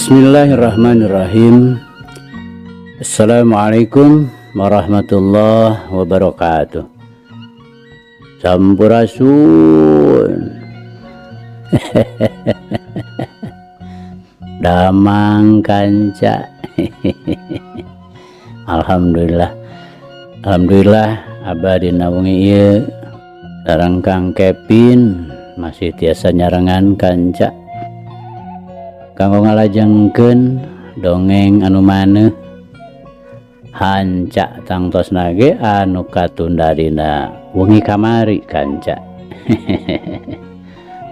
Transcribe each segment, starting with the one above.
Bismillahirrahmanirrahim. Assalamualaikum warahmatullahi wabarakatuh. Sampurasun. Damang kanca. Alhamdulillah. Alhamdulillah abadi naungi ieu sareng Kang Kevin masih tiasa nyarengan kanca kanggo ngalajengkeun dongeng anu maneh hanca tangtos nage anu katunda dina wengi kamari kanca.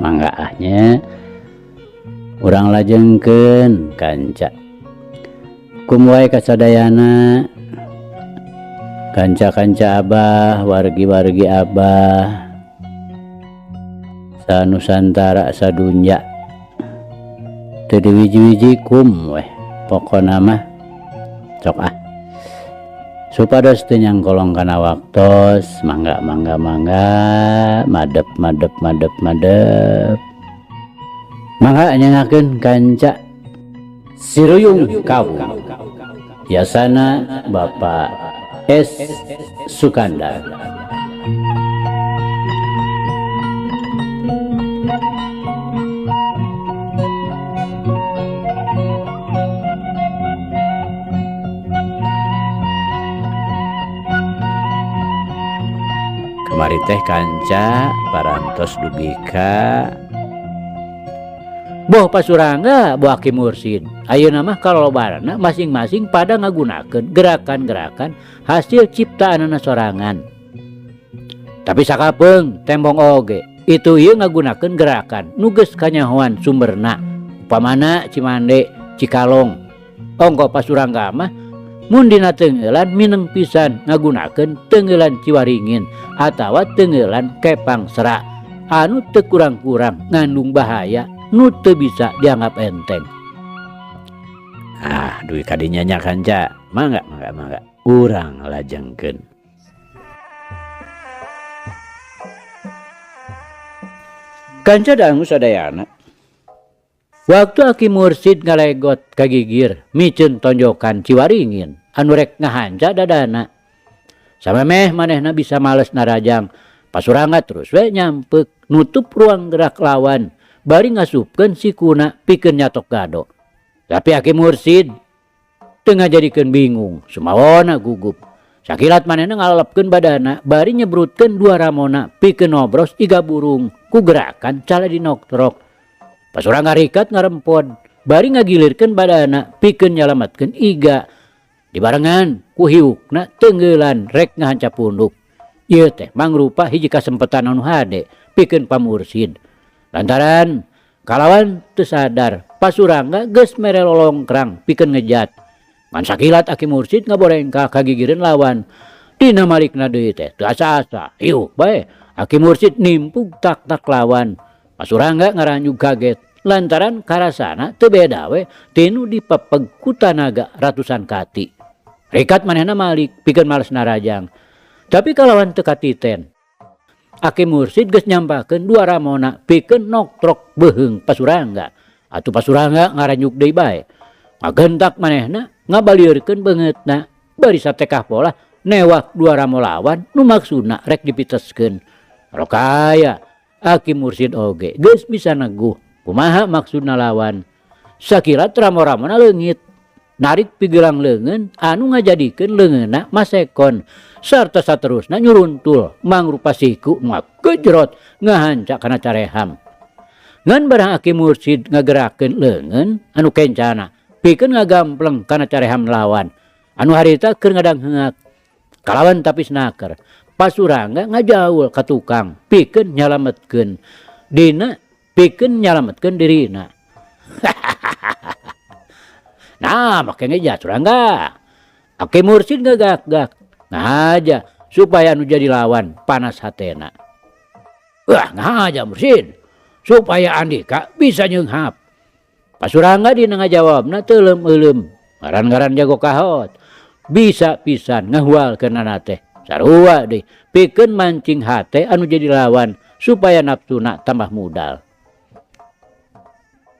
Mangga ahnya urang lajengkeun kanca kumwae kasadayana kanca-kanca abah wargi-wargi abah sanusantara sadunya teu diwiji-wiji kum weh pokona mah sok supados teu nyangkolong kana waktos mangga madep mangga nyangakeun kanca Siruyung Kawu biasana Bapak S. Sukandar. Kemari teh kanca parantos dugika boh pasurangga boh Aki Mursid ayeuna mah kalobarana masing-masing pada ngagunakeun gerakan-gerakan hasil ciptaanna sorangan. Tapi sakapeung tembong oge itu ieu ngagunakeun gerakan nu geus kanyahoan sumberna upamana Cimande Cikalong. Ongko pasurangga mah mun dina teungeulan mineng pisan ngagunakeun teungeulan Ciwaringin atawa teungeulan Kepang Sera anu teu kurang-kurang ngandung bahaya nu teu bisa dianggap enteng. Duit kadinya nya kanca mangga urang lajengkeun. Kanca dangu sadayana waktu Aki Mursid ngalegot kagigir miceun tonjokan Ciwaringin anu rek ngahanca dadana samemeh manehna bisa males narajang pasurangga terus we nyampeuk nutup ruang gerak lawan bari ngasupkeun sikuna pikeun nyatok gado. Tapi Aki Mursid teu ngajadikeun bingung sumawona gugup sakilat manehna ngalepkeun badana bari nyebrutkeun dua ramona pikeun nobros iga burung ku gerakan caladi noktrok. Pasurangga rikat ngarempod bari ngagilirkeun badana pikeun nyalametkeun iga dibarengan ku hiukna teungeulan rek ngahanca punduk. Ieu teh mangrupa hiji kasempetan anu hade pikeun pamursid lantaran kalawan teu sadar pasurangga geus mere lolongkrang pikeun ngejat ngan sakilat Aki Mursid ngaborengkah kagigireun lawan dina malikna deui teh teu asa-asa hiuk bae Aki Mursid nimpug tak-tak lawan. Pasurangga ngaranjug kaget lantaran karasana teu beda we tinu dipepeg ku tanaga ratusan kati. Rikat manehna malik pikeun males narajang. Tapi kalawan teu katiten Aki Mursid geus nyampakeun dua ramona pikeun noktrok beheung pasurangga. Atuh pasurangga ngaranjug deui bae. Ngagentak manehna ngabalieureun beungeutna bari satekah pola newak dua ramo lawan nu maksudna rek dipiteskeun. Rokaya Aki Mursid oge geus bisa neguh kumaha maksudna lawan. Sakilat ramo-ramona leungit narik pigelang leungeun anu ngajadikeun leungeunna masekon sarta saterusna nyuruntul mangrupa siku nu gejrot ngahanca kana careham. Ngan barang Aki Mursid ngagerakeun leungeun anu kencana pikeun ngagampleng kana careham lawan anu harita keur ngadangheungak kalawan tapi snaker pasurangga ngajaul ka tukang pikeun nyalametkeun dina pikeun nyalametkeun dirina. Nah make ngejat surangga Aki Mursid ngagak-gak ngahaja supaya anu jadi lawan panas hatena. Wah ngahaja Mursid supaya Andika bisa nyeunghap. Pasurangga dina ngajawabna teu leum-euleum ngaran-ngaran jago kahot bisa pisan ngahualkeunana teh sarua deui pikeun mancing hate anu jadi lawan supaya nafsuna tambah mudal.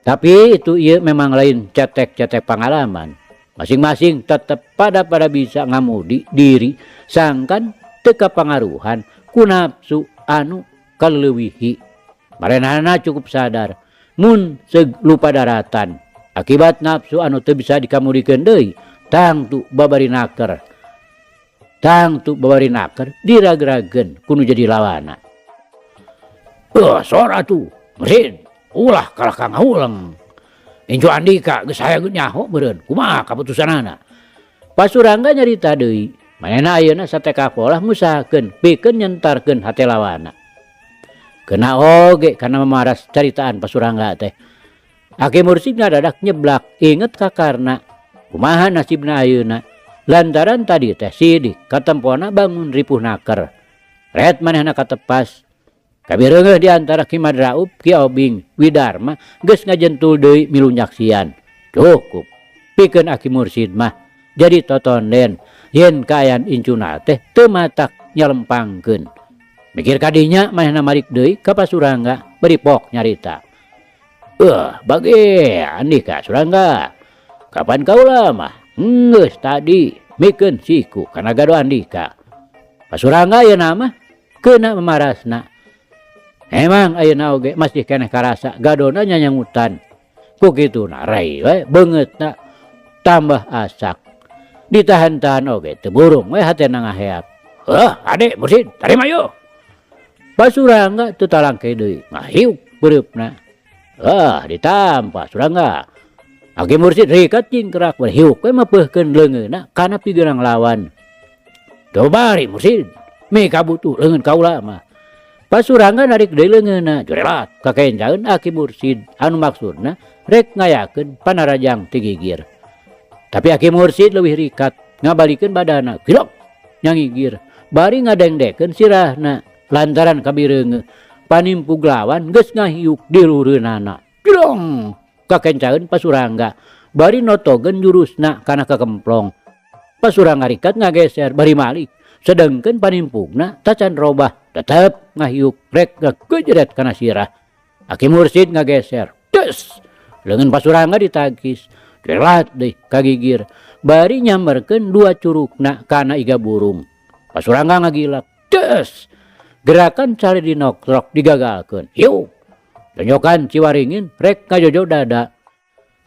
Tapi itu ieu memang lain cetek-cetek pengalaman. Masing-masing tetap pada bisa ngamudi diri sangkan teu kapangaruhan ku nafsu anu kaleuwihi. Marenehna cukup sadar mun seug lupa daratan akibat nafsu anu teu bisa dikamudikeun deui tangtu babarinaker dirag-rageun kudu jadi lawana. Sora tuh mesin ulah kalah kang ulang. Incu Andika geus aya nyaho beureun kumaha kaputusanana. Pasurangga nyarita deui manehna ayeuna sateka polah ngusahakeun pikeun nyentarkeun hate lawana. Kena oge kana mamaras caritaan Pasurangga teh. Aki Mursid ngadadak nyeblak inget kakarna kumaha nasibna ayeuna. Lantaran tadi teh sidik katempona bangun ripuh naker. Ret manehna katepas. Kabireungeuh di antara Ki Madraup, Ki Obing, Widarma geus ngajentul deui milu nyaksian. Cukup. Pikeun Aki Mursid mah jadi totonden yen kaayaan incuna teh teu matak nyalempangkeun. Mikir kadinya manehna marik deui ka Pasurangga beri pok nyarita. Bage Andika Surangga. Kapan kaula mah? Geus tadi mikeun siku kana gado Andika. Pasurangga ayeuna mah keuna memarasna. Emang ayeuna oge masih keneh karasa gadona nyanyangutan. Ku kituna rai we beungeutna tambah asak. Ditahan-tahan oge teu burung we hatena ngaheap. Ade Mursid, tarima yuk. Pasurangga teu talangke deui, ngahiuk beureuupna. Ditampa Surangga. Aki Mursid rikat cingkrak berhiuk we mapeuhkeun leungeunna kana pigeurang lawan. Teu bari Mursid, me kabutuh leungeun kaula mah. Pasurangga narik deui leungeunna, jorelat kakencaeun Aki Mursid anu maksudna rek ngayakeun panarajang tigigir. Tapi Aki Mursid leuwih rikat ngabalikeun badana, kilok nyangigir. Bari ngadengdekeun sirahna lantaran kabireungeuh panimpug lawan geus ngahiuk di lureunana. Kilong kakencaeun Pasurangga bari notogeun jurusna kana kakemplong. Pasurangga rikat ngageser bari malik sedengkeun panimpugna tacan robah tetep ngahiuk rek ngakejeret kana sirah. Aki Mursid ngageser tes leungeun Pasurangga ditagis kelat deui kagigir bari nyamberkeun dua curugna kana iga burung. Pasurangga ngagilak tes gerakan cari dinokrok digagalkeun. Hiu Tonjokan Ciwaringin rek ngajojo dada.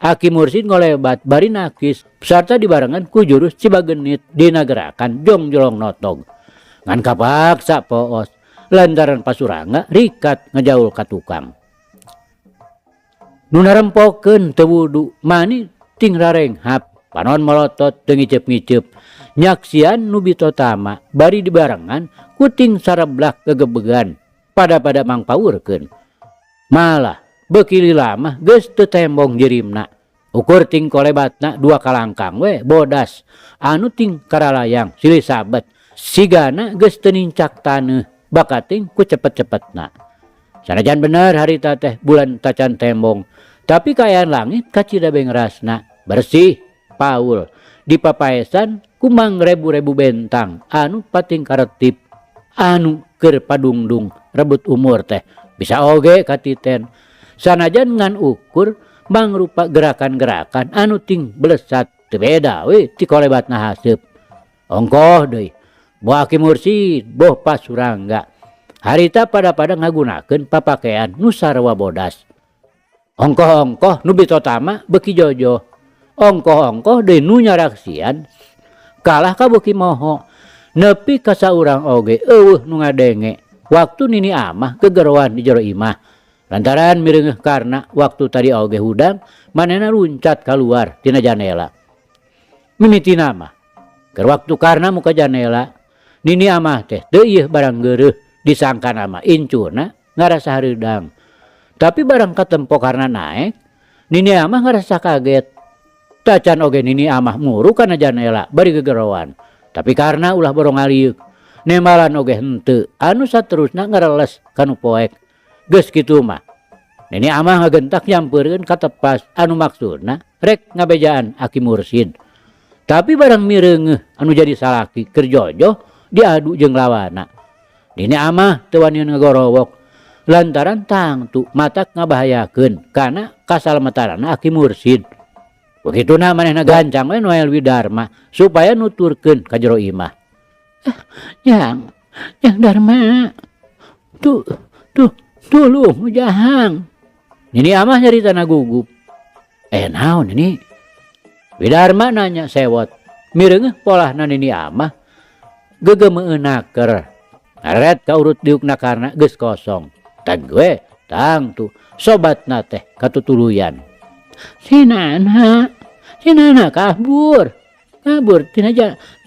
Aki Mursid ngolebat bari nakis sarta dibarengan ku jurus Cibagenit dina gerakan jongjolong notog. Ngan kapaksa poos lantaran Pasurangga rikat ngejaul ka tukang. Nu narempokeun teu wudu mani ting rarenghap panon molotot teu ngiceup-ngiceup. Nyaksian nu bitotama bari dibarengan ku ting sareblak gegebegan pada mangpaurkeun. Malah beuki lila mah geus teu tembong jirimna. Ukur ting kolebatna dua kalangkang we bodas anu ting karalayang silih sabet sigana geus teu nincak taneuh bakating ku cepet-cepetna. Sanajan bener harita teh bulan tacan tembong tapi kaayaan langit kacida bengrasna bersih paul dipapaesan ku mangrebu-rebu bentang anu pating karetip anu keur padungdung rebut umur teh bisa oge katiten sanajan ngan ukur mangrupa gerakan-gerakan anu ting belesat teu beda we ti kolebatna haseup. Ongkoh deui boh Aki Mursid boh Pasurangga harita pada ngagunakeun papakean nu sarua bodas. Ongkoh-ongkoh nu bitotama beuki jojo. Ongkoh-ongkoh deui nu nyaraksian kalah ka beuki moho nepi ka saurang oge eueuh nu ngadenge waktu Nini Amah gegeroan di jero imah. Lantaran mireungeuh karna waktu tadi oge hudang manehna luncat kaluar tina janela. Mimitina mah keur waktu karna muka janela Nini Amah teh teu ieuh barang geureuh disangkana mah incuna ngarasa hareudang. Tapi barang katempo karna naek Nini Amah ngarasa kaget. Tacan oge Nini Amah muru kana janela bari gegeroan. Tapi karna ulah borong aliuk nembalan oge henteu anu saterusna ngareles kanu poek. Geus kitu mah Nini Amah ngagentak nyampeurkeun ka tepas anu maksudna rek ngabejaan Aki Mursid. Tapi barang mireungeuh anu jadi salaki keur jojo diadu jeung lawana. Nini Amah teu wani ngagorowok lantaran tangtu matak ngabahayakeun kana kasalamatanna Aki Mursid. Begitu manehna gancang we Noel Widarma supaya nuturkeun ka jero imah. Yang Dharma, tuh tuluh Jahang. Nini amah nyaritana gugup. Naon ini? Widarma nanya sewot. Mireungeuh polahna nini amah gegemeueunaker. Ngaret ka urut diukna karna geus kosong. Tag we tang tu sobatna teh katutuluyan. Sinana kabur tina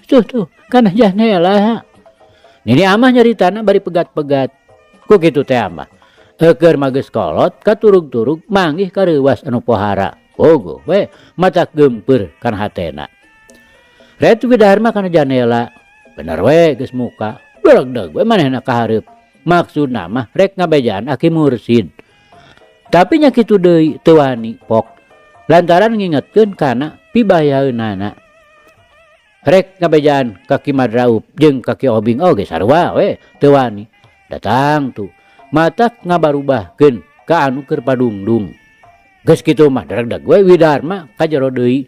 tuh kana jendela. Nini amah nyaritana bari pegat-pegat. Ku kitu teh amah. Keur mah geus kolot katurug-turug manggih ka reuwas anu pohara. Bogo we matak gempeur kana hatena. Ret Widarma kana jendela. Bener we geus muka. Beregdeg we manehna ka hareup. Maksudna mah rek ngabejaan Aki Mursid. Tapi nya kitu deui teu wani pok. Lantaran ngingetkeun kana pibayaeunana. Rek ngabejaan Kaki Madraup jeung Kaki Obing oge sarua we teu wani. Datang tuh matak ngabarubahkeun ka anu keur padungdung. Geus kitu mah daregdeg we Widarma ka jero deui.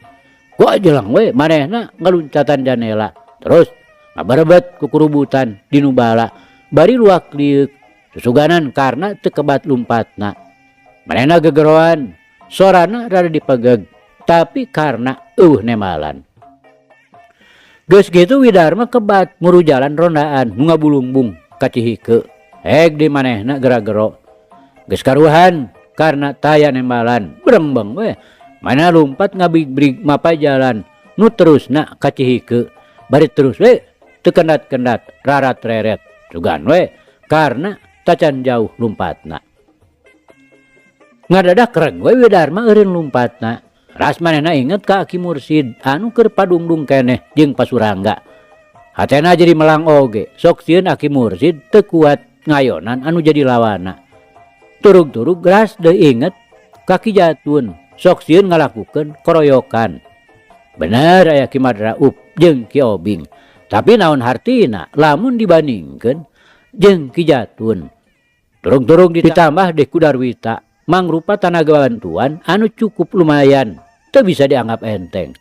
Ku ajelang we manehna ngaluncatan jendela. Terus ngabarebet ku kurubutan dinu bala. Bari luak liuk susuganan karena teu kebat lumpatna. Manehna gegeroan, sorana rada dipegeg, tapi karena nemalan. Geus kitu Widarma kebat muru jalan rondaan nu ngabulumbung ka Cihike. Heg di manehna gera-gero. Geus karuhan karena taya nemalan. Brembeng we. Mana lumpat ngabrig mapa jalan nu terusna ka Cihike. Bari terus we teu kendat-kendat rarat reret. Sugan we karena tacan jauh lumpatna. Ngadadak kereng we Widarma eureun lumpatna. Ras manehna inget ka Aki Mursid anu keur padungdung keneh jeung pasurangga. Hatena jadi melang oge. Sok sieun Aki Mursid teu kuat ngayonan anu jadi lawana. Turug-turug ras deui inget ka Ki Jatun. Sok sieun ngalakukeun koroyokan. Bener aya Ki Madraup jeung Ki Obing. Tapi naon hartina lamun dibandingkeun jeung Ki Jatun. Turug-turug ditambah deh ku Darwita mangrupa tanaga bantuan anu cukup lumayan. Teu bisa dianggap enteng.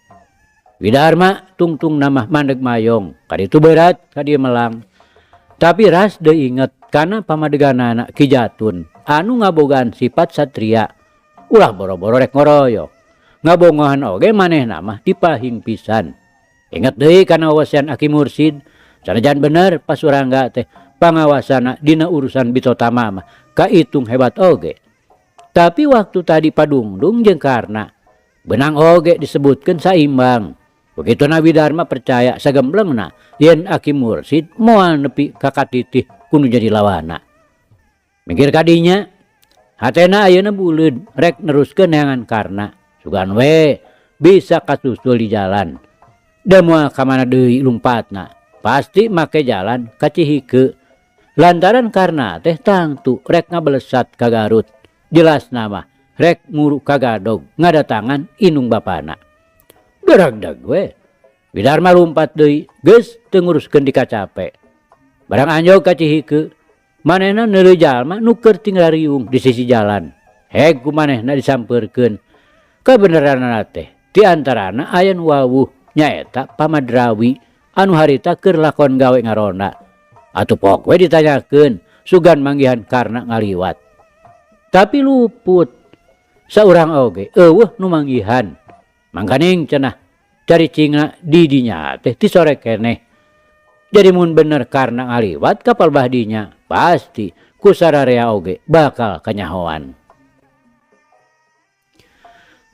Widarma tungtung namah mandeg mayong. Kaditu berat ka dieu melang. Tapi ras deui inget kana pamadeganana Ki Jatun anu ngabogaan sifat satria. Ulah boro-boro rek ngoroyok. Ngabongohan oge manehna mah dipahing pisan. Ingat deui kana wawasan Aki Mursid. Sanajan bener pasurangga teh pangawasana dina urusan bitotama mah kaitung hebat oge. Tapi waktu tadi padungdung jeung karna benang oge disebutkeun saimbang. Begituna Widarma percaya sagemblengna yen Aki Mursid moal nepi ka katitih kudu jadi lawana. Mikir kadinya hatena ayeuna buleud rek neruskeun neangan karna. Sugan we bisa kasusul di jalan. Da moal ka mana deui lumpatna. Pasti make jalan ka Cihike. Lantaran karna teh tangtu rek ngabelesat ka Garut. Jelas nama rek nguru ka Gadog ngadatangan inung bapana. Beragdag we. Widarma lumpat deui geus teu nguruskeun di kacape. Barang anjog ka Cihike, manehna neuleuh jalma nu keur tinggariung di sisi jalan. Heg ku manehna disampeurkeun. Kabeneranna teh di antarana aya nu wawuh nyaeta Pamadrawi anu harita keur lakon gawe ngaronda. Atuh pok we ditanyakeun sugan manggihan karna ngaliwat. Tapi luput saurang oge eueuh nu manggihan. Mangkaning cenah caricingna di dinya teh ti sore keneh. Jadi mun bener karna ngaliwat kapal bahdinya pasti ku sararea oge bakal kanyahoan.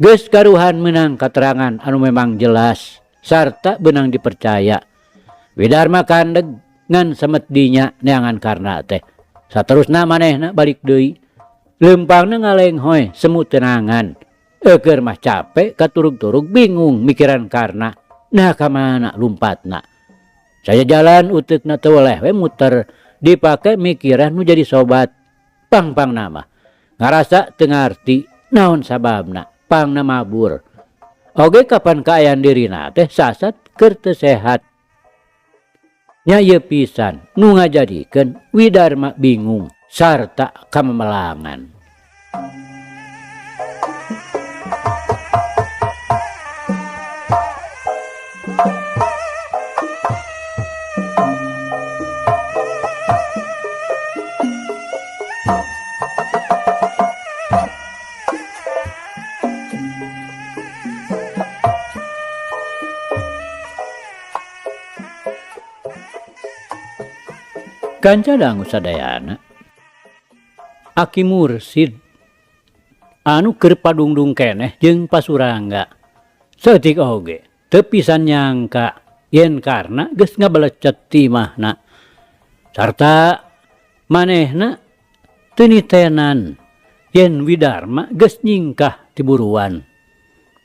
Geus karuhan meunang katerangan anu memang jelas sarta beunang dipercaya. Widarma kandeg ngan semet dinya neangan karna teh. Saterusna manehna balik deui. Lempangna ngalenghoy semu tenangan. Keur mah capek katurug-turug bingung mikiran karna. Nah ka mana lumpatna. Saya jalan uteukna teu weleh we muter dipake mikiran nu jadi sobat. Pang nama ngarasa teu ngarti naon sababna pangna mabur. Oge kapan kaayaan dirina teh sasat keur teu sehat. Nya ieu pisan nu ngajadikeun Widarma bingung sarta kamemelangan. Kanca dangu sadayana Aki Mursid anu keur padungdung keneh jeung Pasurangga setik oge teu pisan nyangka yen karna geus ngabelecet timahna sarta manehna teu nitenan yen Widarma geus nyingkah ti buruan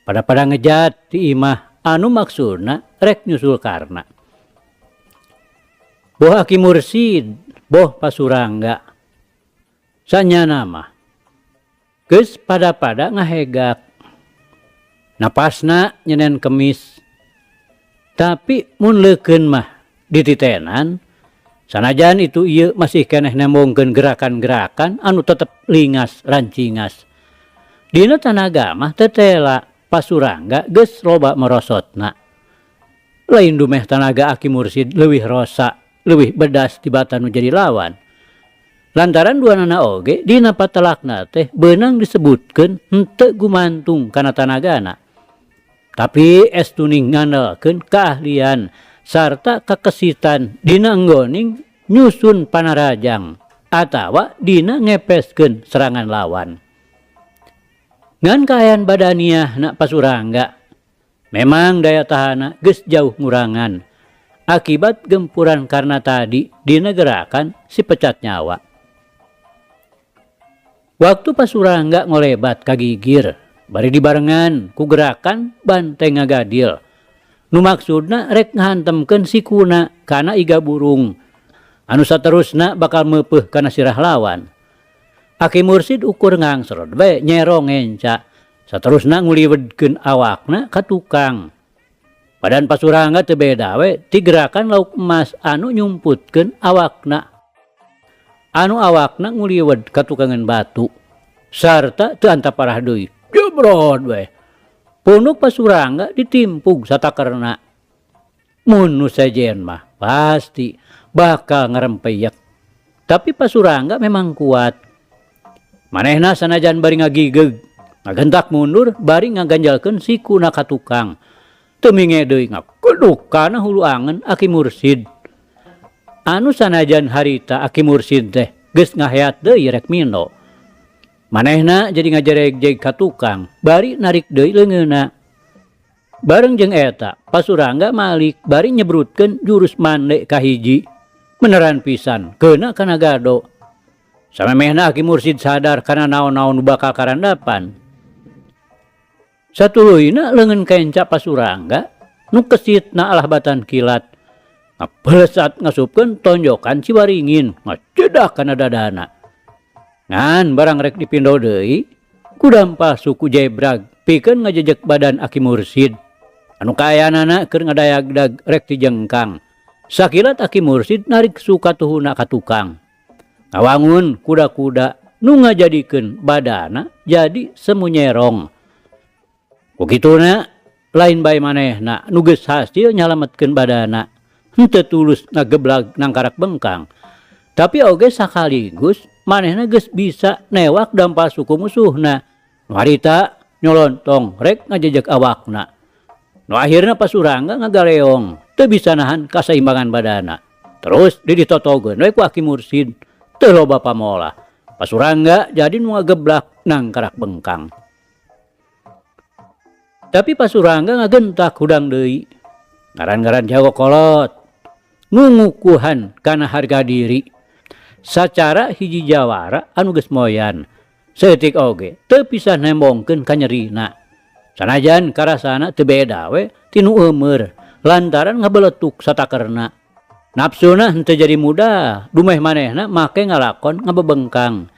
pada ngejat ti imah anu maksudna rek nyusul karna. Boh Aki Mursid, boh Pasurangga. Sanyana mah geus pada ngahegak. Napasna nyenen kemis. Tapi mun leukeun mah dititenan, sanajan itu ieu masih keneh nembongkeun gerakan-gerakan anu tetep lingas rancingas. Dina tanaga mah tetela Pasurangga geus loba merosotna. Lain dumeh tanaga Aki Mursid leuwih rosa. Leuwih bedas tibatan nu jadi lawan. Lantaran duanana oge dina patelakna teh beunang disebutkeun henteu gumantung kana tanagana. Tapi estuning ngandalkeun keahlian sarta kakesitan dina enggoning nyusun panarajang atawa dina ngepeskeun serangan lawan. Ngan kaayaan badaniah na Pasurangga memang daya tahana geus jauh ngurangan. Akibat gempuran karena tadi dina gerakan si pecat nyawa. Waktu Pasurangga ngolebat kagigir, bari dibarengan ku gerakan banteng ngagadil. Nu maksudna rek ngahantemkeun si kuna kana iga burung. Anu saterusna bakal meupeuh kana sirah lawan. Aki Mursid ukur ngangsrod bae nyerong enca. Saterusna nguliwedkeun awakna ka tukang. Badan Pasurangga teu beda we ti gerakan lauk emas anu nyumputkeun awakna. Anu awakna nguliwed ka tukangan batu. Sarta teu antaparah deui. Jebrod we. Punuk Pasurangga ditimpug satakerna. Mun nu sejen mah pasti bakal ngarempeyek. Tapi Pasurangga memang kuat. Manehna sanajan bari ngagigeg, ngagentak mundur bari ngaganjalkeun sikuna ka tukang. Teu minge deui ngakeduk kana hulu angen Aki Mursid. Anu sanajan harita Aki Mursid teh geus ngaheat deui rek mino. Manehna jadi ngajereg-jeg ka tukang, bari narik deui leungeunna. Bareng jeung eta, Pasurangga malik bari nyebrutkeun jurus mande kahiji. Beneran pisan keuna kana gado. Samemehna Aki Mursid sadar kana naon-naon nu bakal karandapan. Satuluyna leungeun kenca Pasurangga nu kesitna alah batan kilat. Ngapelesat ngasupkeun tonjokan Ciwaringin ngacedak kana dadana. Ngan barang rek dipindo deui ku dampal suku Jebrag pikeun ngajejek badan Aki Mursid. Anu kaayanana keur ngadayagdag rek dijengkang. Sakilat Aki Mursid narik suka tuhuna ka tukang. Ngawangun kuda-kuda nu ngajadikeun badana jadi semu nyerong. Kukituna lain bae manehna nu geus hasil nyalametkeun badana henteu tulus ngageblag nangkarak bengkang. Tapi oge sakaligus manehna geus bisa newak dampal suku musuhna. Nu harita nyolontong rek ngajejek awakna. Nu akhirna Pasurangga ngagaleong teu bisa nahan kaseimbangan badana. Terus ditotogeun we ku Aki Mursid teu loba pamola. Pasurangga jadi nu ngageblak nangkarak bengkang. Tapi Pasurangga ngagentak hudang deui. Ngaran-ngaran Jawa kolot. Ngungukuhan kana harga diri. Sacara hiji jawara anu geus moyan. Setik oge teu pisah nembongkeun ka nyerina. Sanajan karasana teu beda we ti nu eumeur lantaran ngabeletuk satakerna. Nafsuna henteu jadi mudah, dumeh manehna make ngalakon ngabebengkang.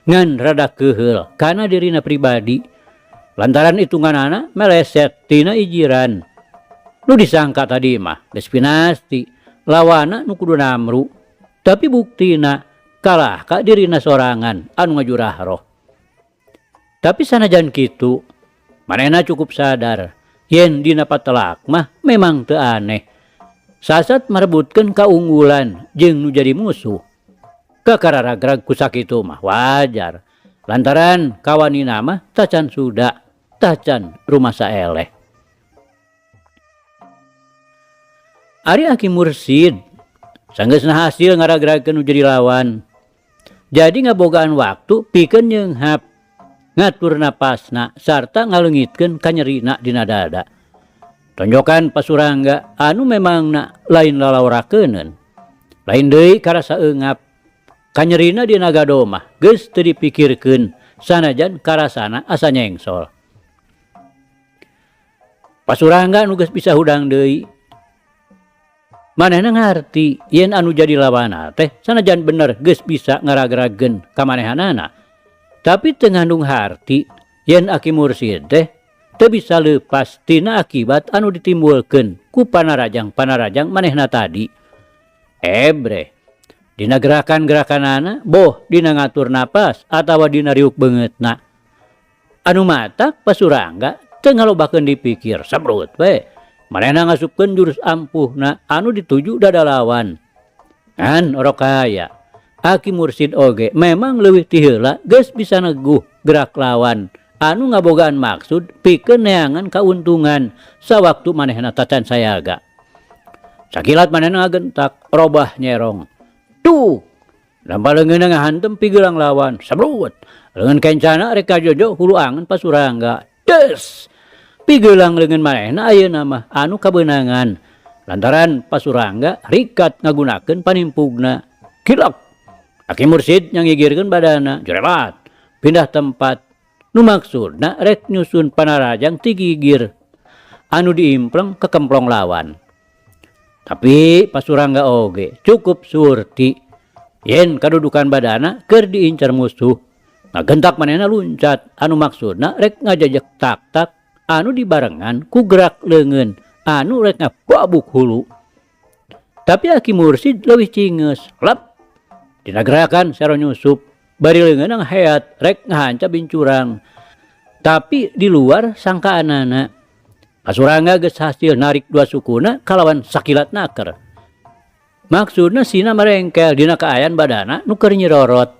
Ngan rada keheul kana dirina pribadi. Lantaran hitunganana meleset tina ijiran. Nu disangka tadi mah geus pinasti lawana nu kudu namru. Tapi buktina kalah ka dirina sorangan anu ngajurah roh. Tapi sanajan kitu, manehna cukup sadar yen dina patelak mah memang teu aneh. Sasat marebutkeun kaunggulan jeung nu jadi musuh. Kakararagrag ku sakitu mah wajar. Lantaran kawanina mah tacan suda, tacan rumah saeleh. Ari Aki Mursid sanggeusna hasil ngaragragkeun nu jadi lawan. Jadi ngabogaan waktu pikeun nyeunghap, ngatur napasna sarta ngaleungitkeun kanyerina dina dada. Tonjokan Pasurangga anu memangna lain lalaurakeun, lain deui karasa eungap. Kanyerina dina gado mah geus teu dipikirkeun sanajan karasana asa nyengsol. Pasurangga anu geus bisa hudang deui. Manehna ngarti yen anu jadi lawana teh sanajan bener geus bisa ngaragragkeun kamanehanana. Tapi teu ngandung harti yen Aki Mursid teh teu bisa leupas tina akibat anu ditimbulkeun ku panarajang-panarajang manehna tadi. Bre, dina gerakan-gerakanana boh dina ngatur napas atawa dina riuk beungeutna. Anu matak Pasurangga teu ngalobakeun dipikir, sabrut we. Manehna ngasupkeun jurus ampuhna anu dituju dada lawan. Ngan orok kaya, Aki Mursid oge memang leuwih ti heula geus bisa neguh gerak lawan anu ngabogaan maksud pikeun neangan kauntungan sawaktu manehna tacan sayaga. Sakilat manehna ngagentak robah nyerong. Tuh, lampah leungeunna ngahantem pigelang lawan, sabrut. Leungeun kencana rek kajojo hulu angeun Pasurangga. Des! Pigelang leungeun manehna ayeuna mah anu kabeunangan. Lantaran Pasurangga rikat ngagunakeun panimpugna. Kilak! Aki Mursid nyangigirkeun badana, jerelat, pindah tempat. Nu maksudna rek nyusun panarajang ti gigir anu diimpleng ke kemplong lawan. Tapi Pasurangga oge cukup surti yen kadudukan badana keur diincar musuh. Ngagentak manehna luncat anu maksudna rek ngajajak tak-tak anu dibarengan ku gerak leungeun anu rek ngababuk hulu. Tapi Aki Mursid leuwih cingeus, lep. Dina gerakan sero nyusup, bari leungeun ngheat rek ngahanca bincurang. Tapi di luar sangkaanana, Pasurangga geus hasil narik dua sukuna kalawan sakilat naker. Maksudna sina merengkel dina kaayan badana nu keur nyirorot.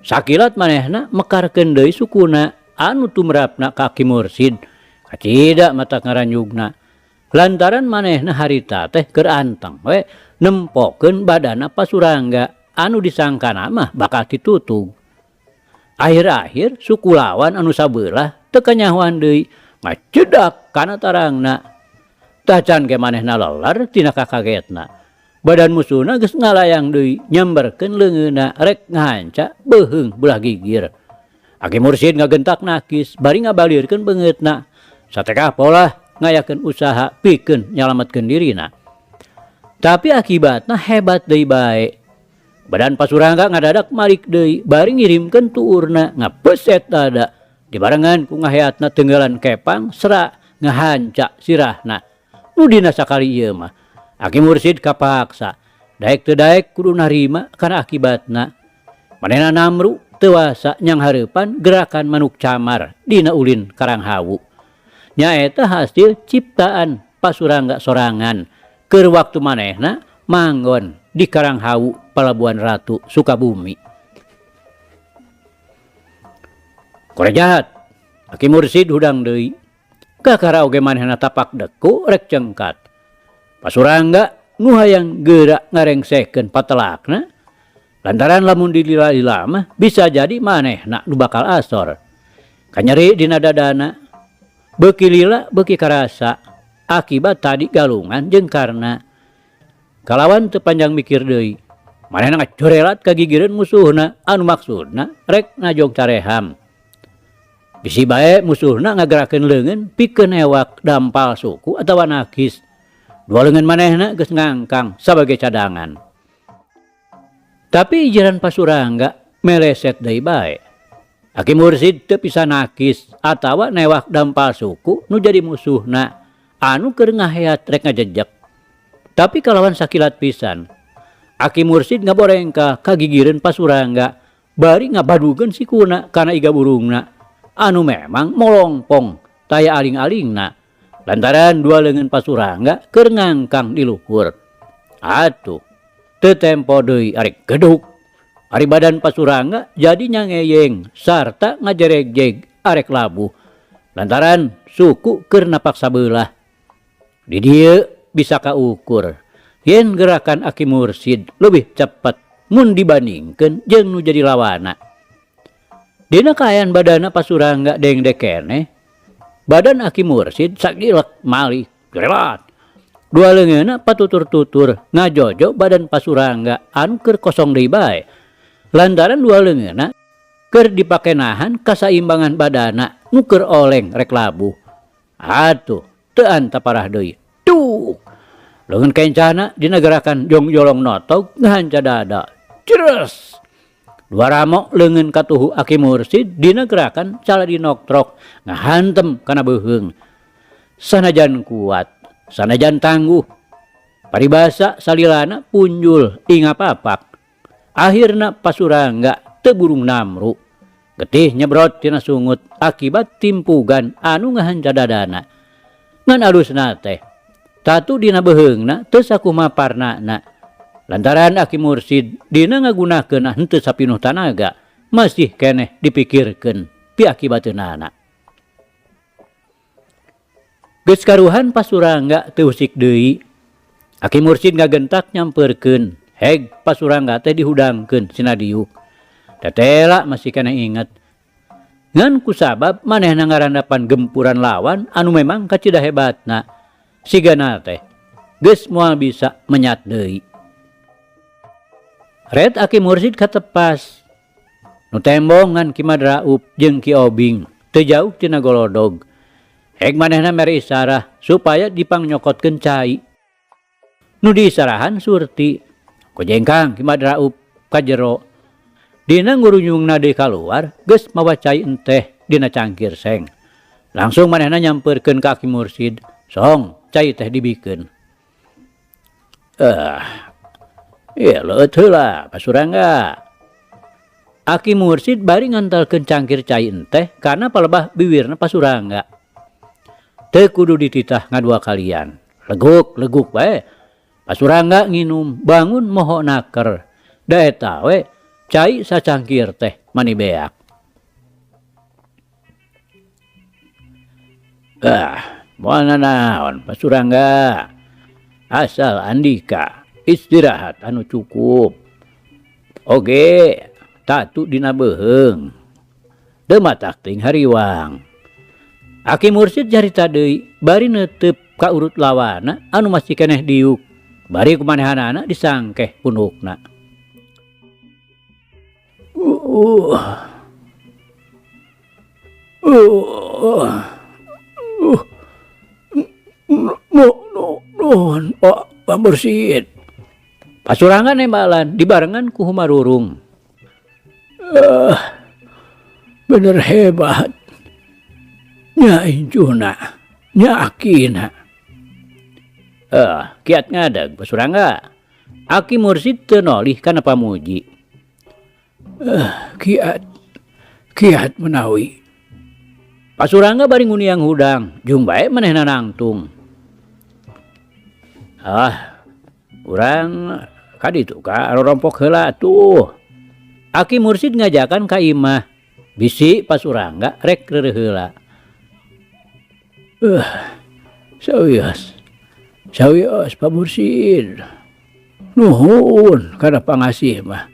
Sakilat manehna mekarkeun deui sukuna anu tumrapna ka Aki Mursid. Kacida mata ngaranjugna. Lantaran manehna harita teh keur anteng we nempokeun badana Pasurangga anu disangkana mah bakal ditutug. Akhir-akhir suku lawan anu sabelah teu kanyahoan deui ngacedak kana tarangna. Tacan ge manehna lelar tina kakagetna. Badan musuhna geus ngalayang deui nyamberkeun leungeunna rek ngahanca beuheung belah gigir. Aki Mursid ngagentak nakis bari ngabalirkeun beungeutna. Satekah pola ngayakeun usaha pikeun nyalametkeun dirina. Tapi akibatna hebat deui bae. Badan Pasurangga ngadadak malik deui bari ngirimkeun tuurna ngapeset dada dibarengan ku ngaheatna tenggelan kepang sera ngahanca sirahna. Nu dina sakali ieu mah Aki Mursid kapaksa daek teu daek kudu narima kana akibatna. Manehna namru teu wasa nyang hareupan gerakan manuk camar dina ulin Karanghawu. Nyaeta hasil ciptaan Pasurangga sorangan keur waktu manehna manggon di Karanghawu Palabuhan Ratu Sukabumi. Kore jahat, Aki Mursid hudang deui. Kakara oge manehna tapak deku rek cengkat. Pasurangga nu hayang geura ngarengsehkeun patelakna. Lantaran lamun dilila-lila mah bisa jadi manehna nu bakal asor. Kanyeri dina dadana. Beuki lila beuki karasa. Akibat tadi galungan jeung karna. Kalawan teu panjang mikir deui. Manehna ngacorelat ka gigireun musuhna anu maksudna rek najong careham. Bisi bae musuhna ngagerakeun leungeun pikeun ewak dampal suku atawa nakis. Dua leungeun manehna geus ngangkang sabage cadangan. Tapi ijiran Pasurangga meleset deui bae. Aki Mursid teu bisa nakis atawa newak dampal suku nu jadi musuhna anu keur ngaheat rek ngajejek. Tapi kalawan sakilat pisan Aki Mursid ngaborengka kagigireun Pasurangga bari ngabadugeun si kuna kana iga burungna anu memang molongpong taya aling-alingna lantaran dua leungeun Pasurangga keur ngangkang di luhur. Atuh teu tempo deui arek geduk ari badan Pasurangga jadi nyangeyeng sarta ngajeregjeg arek labuh lantaran suku keur napak sabelah. Di dieu bisa kaukur yen gerakan Aki Mursid lebih cepat mun dibandingkeun jeung nu jadi lawana. Dina kaayaan badana Pasurangga dengdek keneh, badan Aki Mursid sagilek malih gerelat. Dua leungeunna patutur-tutur ngajojo badan Pasurangga anu keur kosong deui bae. Lantaran dua leungeunna keur dipake nahan kasaimbangan badana nu keur oleng rek labuh. Atuh teu anta parah deui. Tuh leungeun kencana dina gerakan jongjolong notog ngahanca dada. Ceres. Dua ramok leungeun katuhu Aki Mursid dina gerakan caladi noktrok ngahantem kana beuheung. Sanajan kuat, sanajan tangguh, paribasa salilana punjul inga papak. Akhirna Pasurangga teu burung namru. Getih nyebrot tina sungut akibat timpugan anu ngahanca dadana. Ngan alusna teh tatu dina beuheungna teu sakumaparnana. Lantaran Aki Mursid dina ngagunakeun henteu sapinuh tanaga masih keneh dipikirkeun piakibateunana. Geus karuhan Pasurangga teu usik deui. Aki Mursid ngagentak nyampeurkeun, heg Pasurangga teh dihudangkeun cenah diuk. Tetela masih keneh inget. Ngan kusabab manehna ngarandapan gempuran lawan anu memang kacida hebatna. Sigana teh geus moal bisa menyat deui. Red Aki Mursid katepas. Nu tembong ngan Ki Madraup jeung Ki Obing teu jauh tina golodog. Heg manehna mere isarah supaya dipangnyokotkeun cai. Nu diisarahan Surti. Kojengkang Ki Madraup ka jero. Dina ngurunyungna deui kaluar geus mawa cai enteh dina cangkir seng. Langsung manehna nyampeurkeun ka Aki Mursid, "Song, cai teh dibikeun." Leut heula Pasurangga. Aki Mursid bari ngantalkeun cangkir cai enteh karena palebah biwirna Pasurangga. Teu kudu dititah ngadua kalian. Leguk bae. Pasurangga nginum bangun moho naker. Da eta we cai sacangkir teh mani beak. Moal nanaon Pasurangga. Asal Andika istirahat anu cukup. Oge tatu dina beuheung. Teu matak teuing hariwang. Aki Mursid jarita deui bari neuteup ka urut lawana anu masih keneh diuk. Bari kumanehanana disangkeh pundukna. Nuhun Pak Mursid. Pasurangga nembalan dibarengan ku Humarurung. Bener hebat. Nya injuna, nya akina. Kiat ngadeg Pasurangga. Aki Mursid teu nolih kana pamuji. Kiat menawi. Pasurangga bari nguniang hudang, jung bae manehna nangtung. Urang kaditu ka rorompok heula tuh. Aki Mursid ngajakan ka imah. Bisi Pasurangga rek reureuh heula. Sawios Pak Mursid. Nuhun kana pangasih mah.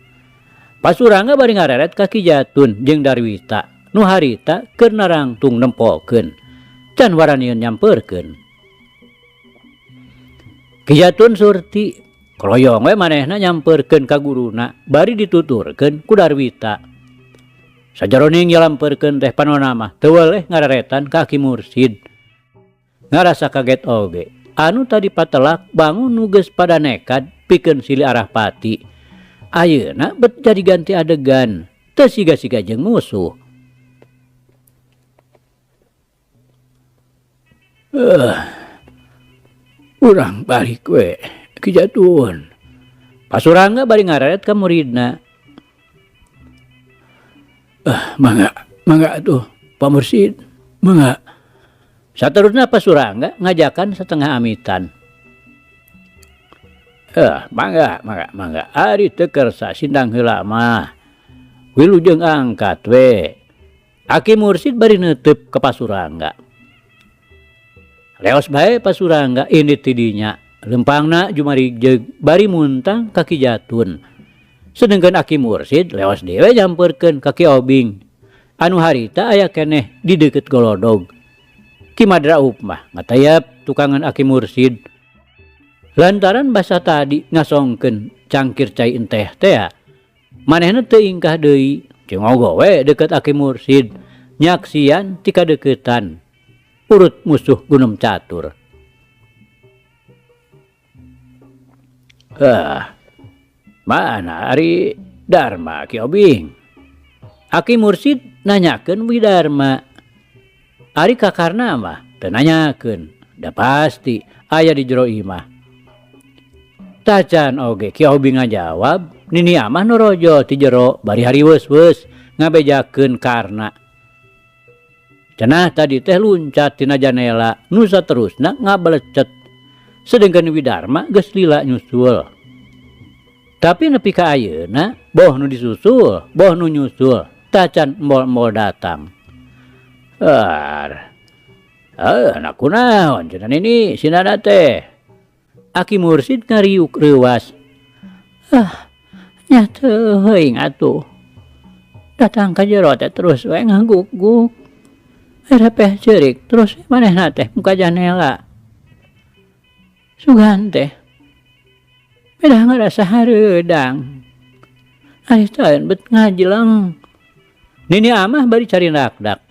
Pasurangga bari ngareret ka Ki Jatun jeung Darwita. Nu harita keur narangtung nempokeun. Can waranieun nyampeurkeun. Ki Jatun Surti kroyong we manehna nyampeurkeun ka guruna bari dituturkeun ku Darwita. Sajaroning nyalampeurkeun teh panonna mah teu weleh ngareretan ka Aki Mursid. Ngarasa kaget oge. Anu tadi patelak bangun nu geus pada nekad pikeun silih arah pati. Ayeuna bet jadi ganti adegan. Teu siga-siga jeung musuh. Urang balik we Ki Jatun. Pasurangga bari ngararet ka muridna. Mangga tuh Pak Mursid, mangga. Saterusna Pasurangga ngajakan setengah amitan. Mangga. Ari teu kersa sindang heula mah. Wilujeng angkat we. Aki Mursid bari neuteup ka Pasurangga. Leos bae Pasurangga indit tidinya. Lempangna jumarigjeg bari muntang kaki jatun. Sedengkeun Aki Mursid leos dewe nyamperkeun kaki obing. Anu harita aya keneh di deukeut golodog. Ki Madraup mah ngatayap tukangan Aki Mursid. Lantaran basa tadi ngasongkeun cangkir cai enteh teh. Manehna teu ingkah deui, cengogo we deukeut Aki Mursid. Nyaksian ti kadeuketan. Urut musuh Gunung Catur. Mana ari Dharma Ki Obing? Aki Mursid nanyakeun Widarma. Ari kakarna mah teu nanyakeun, da pasti aya di jero imah. Tacan oge Ki Obing ngajawab, nini amah norojo ti jero bari hari weus-weus ngabejakeun karna. Cenah tadi teh luncat tina janela, nu saterusna ngabelecet. Sedengkeun Widarma geus lila nyusul. Tapi nepi ka ayeuna, boh nu disusul, boh nu nyusul, tacan embol-embol datang. Anak kunaon cenah ini sinana teh. Aki Mursid ngariuk reuwas. Nya teu heuing atuh. Datang ka jero teh terus we ngaguk-guk. Repeh ceurik terus manehna teh muka janela. Sugan teh beda ngerasa hareudang. Ari taeun bet ngajeleng. Nini amah bari cari nakdak.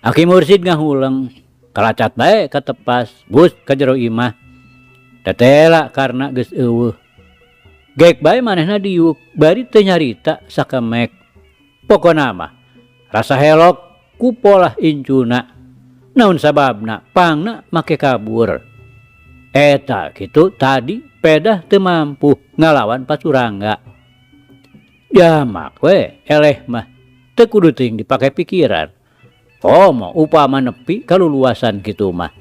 Aki Mursid ngahuleng. Kalacat bae katepas bus ka jero imah. Tetela karena geus eueuh. Geek bae manehna diuk bari teu nyarita sakemek. Pokona mah rasa helok ku polah incuna. Naon sababna pangna make kabur. Eta kitu tadi pedah teu mampu ngalawan Pasurangga. Jamak we eleh mah teu kudu ting dipake pikiran. Komo upama nepi kaluluasan kitu mah.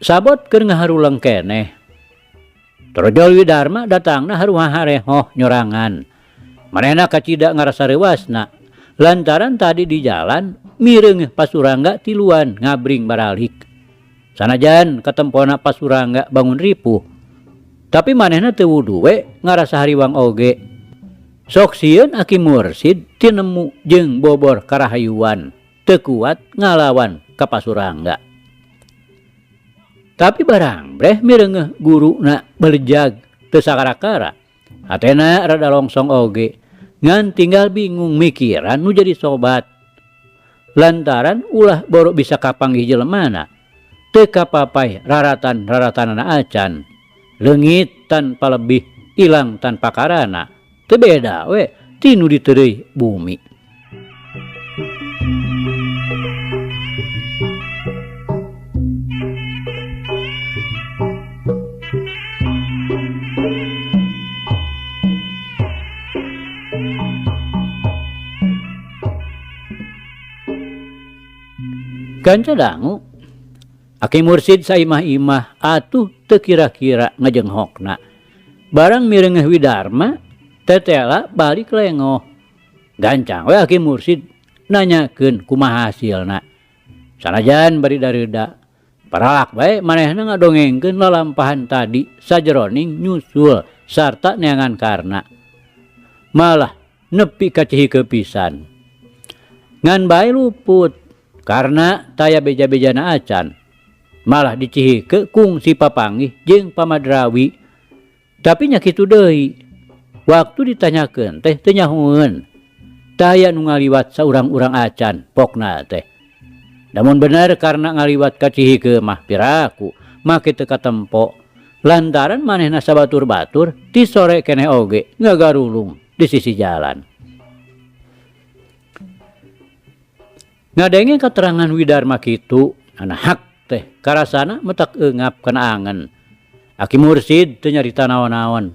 Sabot keur ngaharuleng keneh. Trojol Widarma datangna haruha harehoh nyorangan. Manehna kacida ngarasa rewasna. Lantaran tadi di jalan mireung Pasurangga tiluan ngabring baralik. Sanajan katempona Pasurangga bangun ripuh. Tapi manehna teu wudu we ngarasa hariwang oge. Sok sieun Aki Mursid tinemu jeung bobor karahayuan. Teu kuat ngalawan ka Pasurangga. Tapi barang breh mireungeuh guruna belejag teu sakara-kara. Hatena rada longsong oge. Ngan tinggal bingung mikiran nu jadi sobat. Lantaran ulah boro bisa kapanggih jelemana. Teu kapapai raratan-raratanana acan. Leungit tanpa lebih, ilang tanpa karana. Teu beda we tinu diteureui bumi. Ganca dangu Aki Mursid saimah-imah atuh teu kira-kira ngajenghokna. Barang mireungeuh Widarma tetela balik lengoh. Gancang we Aki Mursid nanyakeun kumaha hasilna. Sanajan bari dareuda. Paralak bae manehna ngadongengkeun lalampahan tadi sajeroning nyusul sarta neangan karna. Malah nepi ka cihikeun pisan. Ngan bae luput karena taya beja-bejana acan. Malah dicihikeun kungsi papanggih jeung pamadrawi. Tapi nya kitu deui. Waktu ditanyakeun teh teu nyahoeun. Taya nu ngaliwat saurang-urang acan pokna teh. Namun bener karena ngaliwat ka cihikeun mah piraku make teu katempo. Lantaran manehna sabatur-batur ti sore keneh oge ngagarulung di sisi jalan. Ngadenge keterangan Widarma kitu, hak teh karasana metak eungap kana angen. Aki Mursid teu nyarita naon-naon.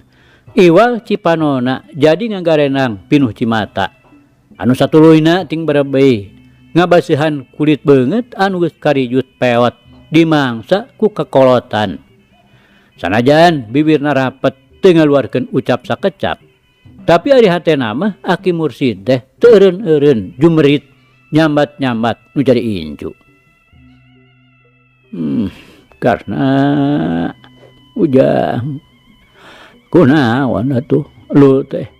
Iwal Cipanona jadi ngagarenang pinuh Cimata. Anu satuluyna ting barebei ngabasihan kulit beungeut anu geus karijut peot dimangsa ku kakolotan. Sanajan bibirna rapet teu ngaluarkeun ucap sakecap. Tapi ari hatena mah Aki Mursid teh teu eureun-eureun jumerit nyambat-nyambat nu jadi incu. Karena ujang kunaon atuh lu teh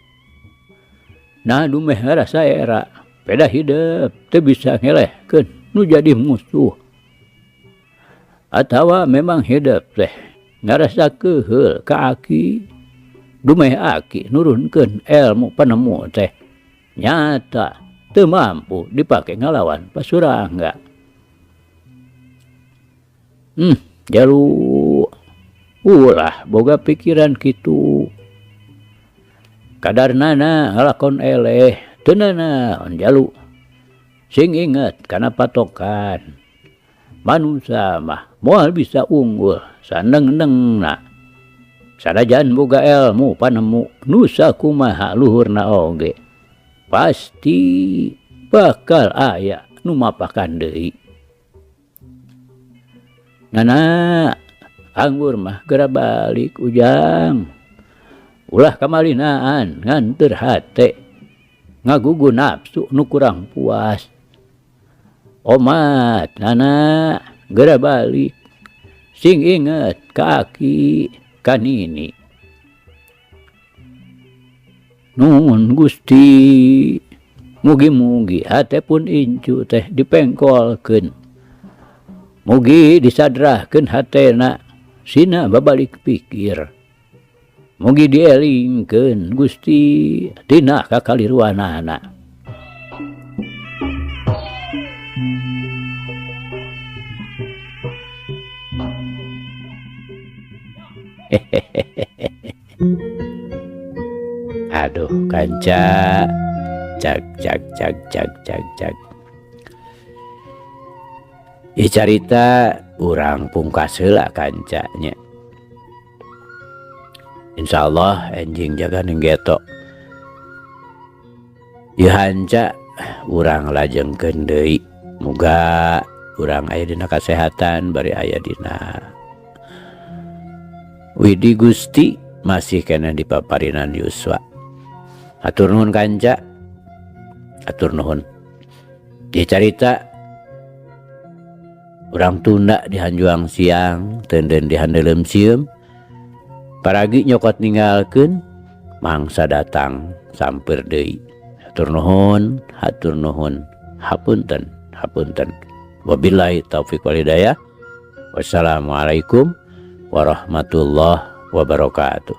nah dumeh rasa era peda hidup teu bisa ngelehkeun nu jadi musuh atawa memang hidup teh ngarasa keheul ka Aki dumeh Aki nurunkeun ilmu penemu teh nyata teu mampu dipake ngalawan pasurangga. Jalu ulah boga pikiran kitu. Kadarnana ngalakon eleh teu naon jalu. Sing inget kana patokan. Manusia mah moal bisa unggul saneng-nengna. Sanajan boga ilmu panemu nu sakumaha luhurna oge. Pasti bakal aya nu mapakan deui. Nana anggur mah geura balik ujang. Ulah kamalinaan nganteur hate. Ngagugu nafsu nu kurang puas. Omat nana geura balik. Sing inget ka Aki ka Nini. Nuhun Gusti. Mugi-mugi hate pun incu teh dipengkolkeun. Mugi disadrahkeun hatena sina babalik pikir. Mugi dielingkeun Gusti tina kakaliruanana. Aduh kanca cak. Carita urang pungkas heula kancanya. Insyaallah enjing jaga nenggeto. Ieu hanca urang lajengkeun deui. Muga urang aya dina kasehatan bari aya dina widi Gusti masih kena dipaparinan yuswa. Hatur nuhun kanca. Hatur nuhun. Ieu carita urang tunda di Hanjuang siang tenden di handelem sieum paragi nyokot ninggalkeun mangsa datang samper deui. Hatur nuhun, hapunten. Wabillahi taufik wal hidayah. Wassalamualaikum warahmatullahi wabarakatuh.